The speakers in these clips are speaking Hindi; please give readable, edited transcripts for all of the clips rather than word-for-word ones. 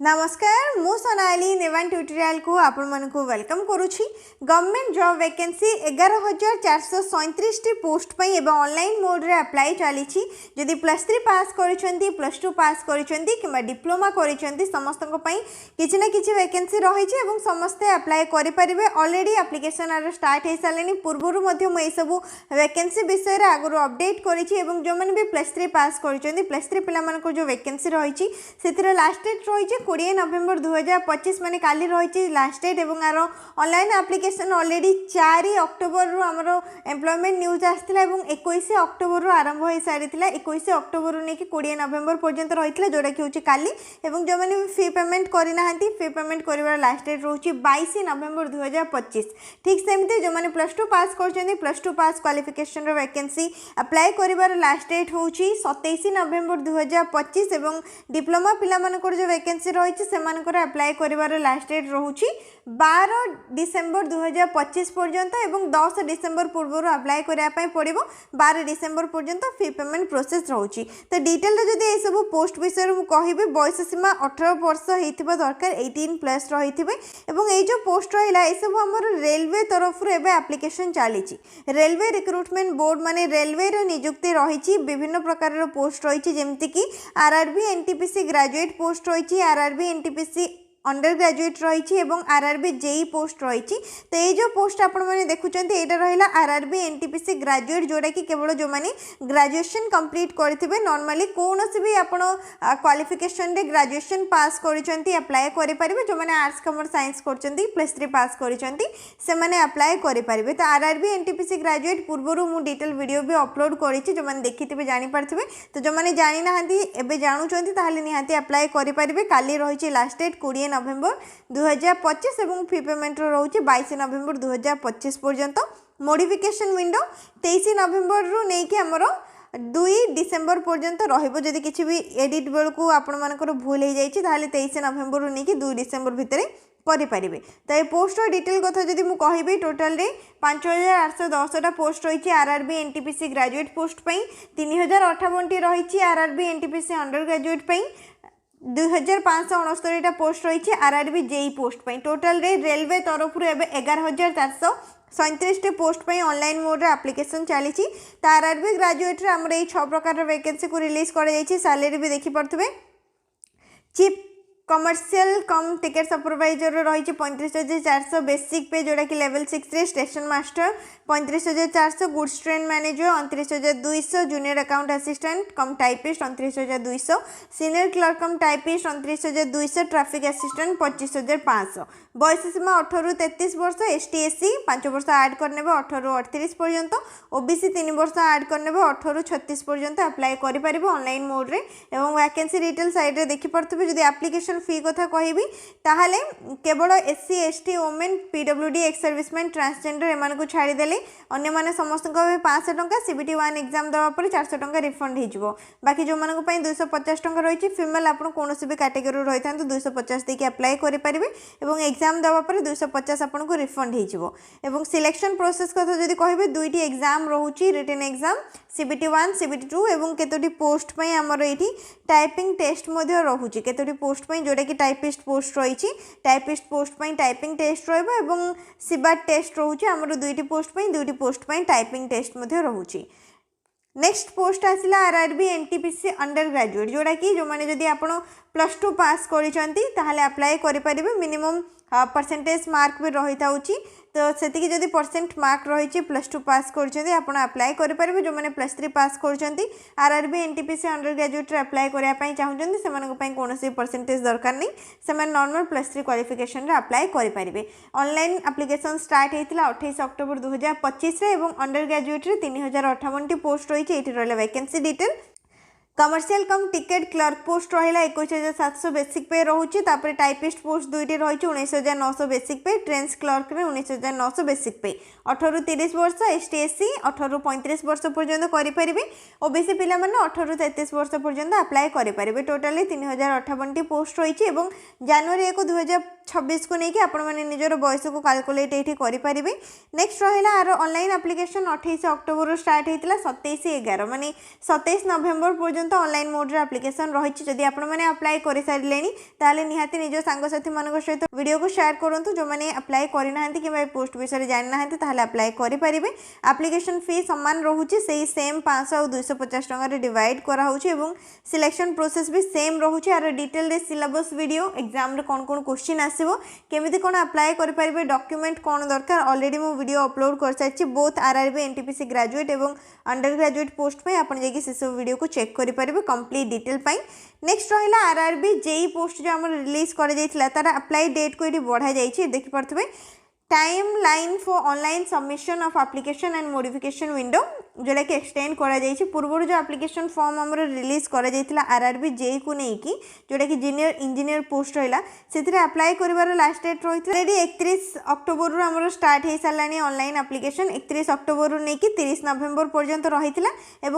नमस्कार मु सोनाली निवान ट्यूटोरियल को आपण मन को वेलकम करुछि। गवर्नमेंट जॉब वैकेंसी 11,437 टी पोस्ट पई एवं ऑनलाइन मोड रे अप्लाई चली। जदि +3 पास करिसेंती +2 पास करिसेंती किबा डिप्लोमा करिसेंती समस्त को पई किछि ना किछि वैकेंसी रही छि एवं समस्त अप्लाई करि परिबे। ऑलरेडी एप्लीकेशन आर स्टार्ट हे सालेनी पूर्वरु मध्ये म ए सब वैकेंसी विषय रे आगु अपडेट करि छि एवं जो माने भी +3 पास करिसेंती +3 पिला मन को जो वैकेंसी रही छि सेतिर लास्ट डेट रही छि 20 नवेम्बर 2025 माने काली रही लास्ट डेट एवं आर ऑनलाइन एप्लीकेशन ऑलरेडी 4 अक्टोबर रु हमर एम्प्लॉयमेंट न्यूज आस्थिला एवं 21 अक्टोबर रु आरंभ हो सारिथिला। 21 अक्टोबर रु नेकी 20 नवेम्बर पर्यंत रहिथिला जोडा कि होची काली एवं जो माने फी पेमेंट करि नाहंती फी पेमेंट करिवार लास्ट डेट रहउची 22 नवेम्बर 2025। ठीक सेमते जो माने +2 पास करछन्ती +2 पास क्वालिफिकेशन रो वैकेंसी अप्लाई करिवार लास्ट डेट होची 27 नवेम्बर 2025 एवं डिप्लोमा पिला मानकर जो वैकेंसी रही सेमानकर अप्लाई करिवार लास्ट डेट रहउची 12 डिसेंबर 2025 पर्यंत एवं 10 डिसेंबर पूर्व अप्लाई करिया पय पड़िबो 12 डिसेंबर पर्यंत फी पेमेंट प्रोसेस रहउची। तो डिटेल रे जदी ए सब पोस्ट विषय रे कहिबे बयस सीमा 18 वर्ष हेतिबा दरकार 18 प्लस रहिथिबे एवं ए जो पोस्ट रहिला ए सब हमर रेलवे तरफ रे एबे एप्लीकेशन चालीची। रेलवे रिक्रूटमेंट बोर्ड माने रेलवे रे नियुक्ति रहिची विभिन्न प्रकार रो पोस्ट रहिची जेमति कि RRB NTPC ग्रेजुएट पोस्ट रहिची RRB NTPC अंडर ग्रेजुएट रही RRB जेई पोस्ट रही। तो ये जो पोस्ट आपण मैंने देखुंत यहाँ रहा RRB NTPC ग्रेजुएट जोड़ा कि केवल जो मैंने ग्रेजुएशन कंप्लीट करेंगे नॉर्मली कौन भी आप क्वालिफिकेशन रे ग्रेजुएशन पास करें अप्लाई करेंगे। जो मैंने आर्ट्स कॉमर्स साइंस करछंती +3 पास करेंगे से मैंने अप्लाई करेंगे। तो RRB NTPC ग्रेजुएट पूर्व मु डिटेल वीडियो भी अपलोड करी जो मैंने देखी थे जानीपारे। तो जो मैंने जानी ना एवं जानूँ निहाती अप्लाई करेंगे। काली रही लास्ट डेट 20 नवेम्बर 2025 एवं फी पेमेंट रोचे 22 नवेम्बर 2025 पर्यंत। मॉडिफिकेशन विंडो 23 नवेम्बर रु नेकी हमरो 2 डिसेंबर पर्यंत रहिबो। जदि किछि भी एडिट बेल को आपण मानकर भूल हो जाइछि ताले 23 नवेम्बर रु नेकी 2 डिसेंबर भितरे करि परिबे। तो ये पोस्ट डिटेल कथा जदि मु कहिबे टोटल रे 5810 टा पोस्ट रही RRB NTPC ग्रेजुएट पोस्ट पई 3058 टी रही RRB NTPC अंडर ग्रेजुएट पई 2569 पोस्ट रही RRB जेई पोस्ट पई। टोटल रे रेलवे तरफ 11,437 टी पोस्ट पई ऑनलाइन मोड रे एप्लीकेशन चली। तो RRB ग्रेजुएट रे हमर ए 6 प्रकार वैकेंसी को रिलीज कर जाइछि। सैलरी भी देखि पड़थबे। Chief commercial cum ticket supervisor रही 35,400 बेसिक पे जोड़ा कि लेवल 6 रे station master 35,400 goods train manager 29,200 junior account assistant cum typist 29,200 senior clerk cum typist 29,200 traffic assistant 25,500। बयस सीमा 18 रु 33 वर्ष ST SC 5 वर्ष ऐड करने 18 रु 38 पर्यंत OBC 3 वर्ष ऐड करने 18 रु 36 पर्यंत अप्लाई करि परिबो ऑनलाइन मोड रे। एवं वैकेंसी डिटेल साइड रे देखि पड़थबे। जदि एप्लीकेशन फी कथा कहबी ताहले केवल SC ST women PWD ex serviceman transgender एमान को छाड़ी देले अन्य माने समस्त को 500 टंका CBT 1 एग्जाम दवा पर 400 टंका रिफंड हो जिवो। बाकी जो मानक पई 250 टंका रही फीमेल आपन कोनोसी भी कैटेगरी रही था 250 देके अप्लाई करि परिबे एवं एग्जाम दवा पर 250 आपन को रिफंड हो जिवो। एवं सिलेक्शन प्रोसेस कथा जदि कहबे दुईटी एग्जाम रहउची रिटन एग्जाम CBT 1 CBT 2 एवं केतोटी पोस्ट पई हमर एठी टाइपिंग टेस्ट मध्ये रहउची केतोटी पोस्ट पई जोडा कि टाइपिस्ट पोस्ट रही टाइपिस्ट पोस्ट पई टाइपिंग टेस्ट रहबो एवं सिबाट टेस्ट रहउची हमर दुईटी पोस्ट पई दुईटी पोस्ट पई टाइपिंग टेस्ट मध्ये रहउची। नेक्स्ट पोस्ट आसिला RRB NTPC अंडर ग्रेजुएट जोड़ा कि जो माने जदि आपण +2 पास करिसंती ताहाले अप्लाई करि परिबे। मिनिमम परसेंटेज मार्क भी रही था। तो सेतिकी जदि परसेंट मार्क रही +2 पास करछन्ती आपण अप्लाई करि परिबे। जो माने +3 पास करछन्ती RRB NTPC अंडर ग्रेजुएट रे अप्लाई करिया पई चाहुचन्ती सेमानक पई कोनोसी परसेंटेज दरकार नै सेमान नॉर्मल +3 क्वालिफिकेशन रे अप्लाई करि परिबे। ऑनलाइन एप्लीकेशन स्टार्ट हेतिला 28 अक्टोबर 2025 रे एवं अंडर ग्रेजुएट रे 3058 टी पोस्ट रही एठी रहला vacancy detail. Commercial cum ticket clerk post रहा 21,700 बेसिक पे रोचे। टाइपिस्ट पोस्ट दुईटी रही 19,900 बेसिक पे ट्रेन्स क्लर्क रे 19,900 बेसिक पे 18 रु 30 वर्ष ST SC 18 रु 35 वर्ष पर्यंत करेंगे। OBC पिला माने 18 रु 33 वर्ष पर्यंत अप्लाई करेंगे। टोटाली 3058 टी पोस्ट रही जनवरी 1 2026 को लेकिन आपण मैंने निजर बयस को कैलकुलेट ये करेंगे। नेक्स्ट रहा आर ऑनलाइन एप्लीकेशन 28 अक्टोबर स्टार्ट होता 27/11 माने 27 नवेम्बर पर्यंत पर्यंत ऑनलाइन मोड रे एप्लिकेशन रही जदि आपण मैंने अप्लाई कर सारे ताले निहाती निज सांगसाथी मान सहित वीडियो को शेयर करूँ जो मैंने अप्लाई करना कि पोस्ट विषय जानी ना अप्लाई करेंगे एप्लिकेशन फी सामान रोचे से सेम 500 और 250 टकर डिवाइड कराऊँच सिलेक्शन प्रोसेस भी सेम रोचे यार डिटेल रे सिलेबस वीडियो एग्जाम रे कौन कौन क्वेश्चन आसो केमी कौन अप्लाई करेंगे डॉक्यूमेंट कौन दरकार ऑलरेडी मो वीडियो अपलोड कर सारी बोथ RRB NTPC ग्रेजुएट और अंडर ग्रेजुएट पोस्ट पे आप से सब वीडियो को चेक करेंगे कंप्लीट डिटेल पाई। नेक्स्ट रहा RRB JEE पोस्ट जो आम रिलीज कर तार अप्लाई डेट को ये बढ़ा जाइए देखिपे timeline for online submission of application and modification window जोड़ा कि एक्सटेंड करा पूर्व जो एप्लिकेशन फॉर्म आम रिलीज कर RRB JEE को लेकिन जोड़ा कि जूनियर इंजीनियर पोस्ट रहा से अप्लाई कर लास्ट डेट रही 31 अक्टोबर आम स्टार्ट हो सारा ऑनलाइन एप्लिकेशन 31 अक्टोबर नहीं कि 30 नवेम्बर पर्यंत रही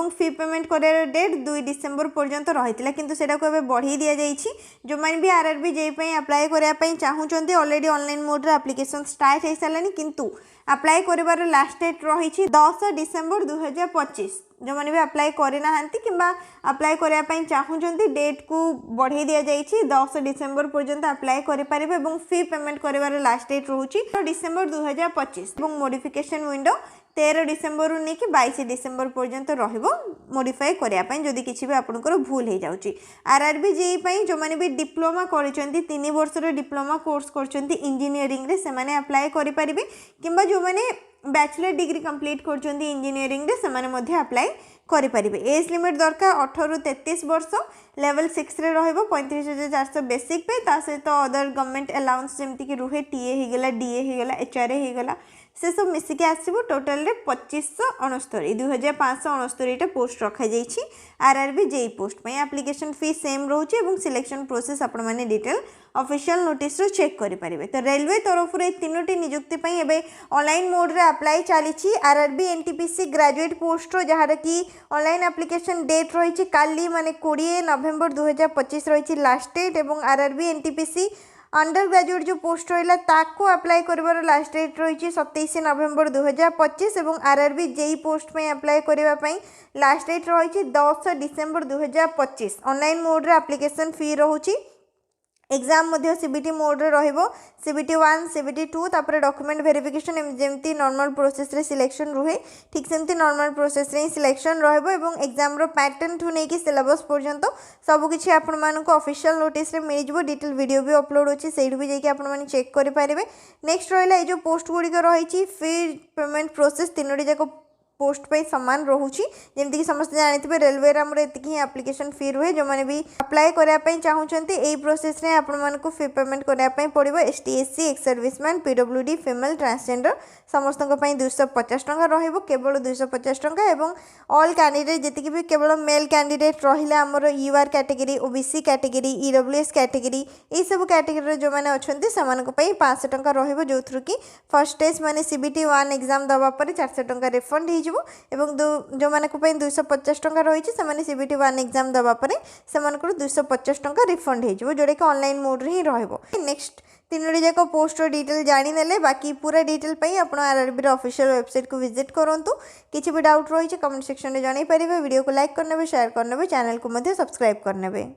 फी पेमेंट कर डेट 2 डिसेम्बर पर्यंत रही किंतु सेटा को बढ़ी दि जाइए जो मैंने भी RRB JEE अप्लाई करने चाहूँगी already online mode application start हो सारे किंतु अप्लाई कर लास्ट डेट रही 10 डिसेम्बर 2025 जो मैंने भी अप्लाई करना कि अप्लाई करने चाहूँगी डेट को बढ़े दि जाइए 10 डिसेम्बर पर्यंत अप्लाई करेंगे फी पेमेंट कर लास्ट डेट रोचे डिसेम्बर 2025 और मॉडिफिकेशन विंडो 13 डिसेम्बर नहीं कि 22 डिसेम्बर पर्यंत रॉडिफाई करने जदि किसी भी आपंकर भूल हो जाऊँगी RRB JEE जो मैंने भी डिप्लोमा कर 3 वर्षर डिप्लोमा कोर्स कर इंजीनियरिंग रे से माने अप्लाई करेंगे कि जो मैंने बैचलर डिग्री कंप्लीट कर इंजीनियरिंग रे से माने अप्लाई करेंगे एज लिमिट दरकार 18 ରୁ 33 वर्ष लेवल 6 रे रहिबो 35,400 बेसिक पे ता सहित अदर गवर्नमेंट अलाउंस जमती कि रुहे टीए हो गला डीए हो गला HRA हो गला से सब मिसिक आसो टोटाल 2569 2569 पोस्ट रखा जाइए RRB JEE पोस्ट पे एप्लिकेशन फी सेम रोचे और सिलेक्शन प्रोसेस आपण मैंने डिटेल ऑफिशियल नोटिस रो चेक करेंगे। तो रेलवे तरफ रे 3टी निजुक्ति एवं ऑनलाइन मोड रे अप्लाई चली RRB NTPC ग्रेजुएट पोस्ट जहाँ कि ऑनलाइन एप्लिकेशन डेट रही काली माने 20 नवेम्बर 2025 रही लास्ट डेट और RRB NTPC अंडर ग्रेजुएट जो पोस्ट रहा ताको अप्लाई कर लास्ट डेट रही 27 नवेम्बर 2025 और RRB JEE पोस्ट में अप्लाई करने लास्ट डेट रही 10 डिसेम्बर 2025 ऑनलाइन मोड रे एप्लिकेशन फी रोचे एग्जाम CBT मोड रे रहिबो CBT 1 CBT 2 तापर डॉक्यूमेंट वेरिफिकेशन जेमती नॉर्मल प्रोसेस रे सिलेक्शन रुहे ठीक सेमती नॉर्मल प्रोसेस रे सिलेक्शन रहिबो एवं एग्जाम रो पैटर्न ठु नै कि सिलेबस पर्यंत सब किछि आपण मानको ऑफिशियल नोटिस रे मिल जिवो डिटेल वीडियो भी अपलोड होछि सेठी भी जाके आपण माने चेक करि पारिबे। नेक्स्ट रहला ए जो पोस्ट गुडी को रहिछि फी पेमेंट प्रोसेस तीनोटी जाको पोस्ट पे सामान रोचे जमीक समस्त जानते रेलवे आमर ये एप्लिकेशन फी रुहे जो मैंने भी अप्लाई करने चाहूँगी यही प्रोसेस रे आपण को फी पेमेंट करने पड़ो ST SC ex serviceman PWD female transgender समस्त 250 टଙ୍କା रहिबो केवल 250 टଙ୍କା एवं ऑल कैंडिडेट जी भी केवल मेल कैंडिडेट रहिले आमर UR category OBC category EWS category ये सब कैटेगरी जो मैंने अच्छा से 500 टଙ୍କା रहिबो जो थ्रू कि फर्स्ट स्टेज मैंने CBT 1 एग्जाम दवा पर 400 टଙ୍କା रिफंड जो माने 250 टଙ୍କା रही है CBT 1 एग्जाम दवा पर से 250 टଙ୍କା रिफंड हो जोटा कि ऑनलाइन मोड रे ही रहिबो। नेक्स्ट तीनोटी जाक पोस्ट डिटेल जाने बाकी पूरा डिटेल पाई आप RRB ऑफिशियल वेबसाइट को विजिट करूँ किसी भी डाउट रही है कमेंट सेक्शन में जन पारे वीडियो को लाइक करने शेयर करने चैनल को सब्सक्राइब करने।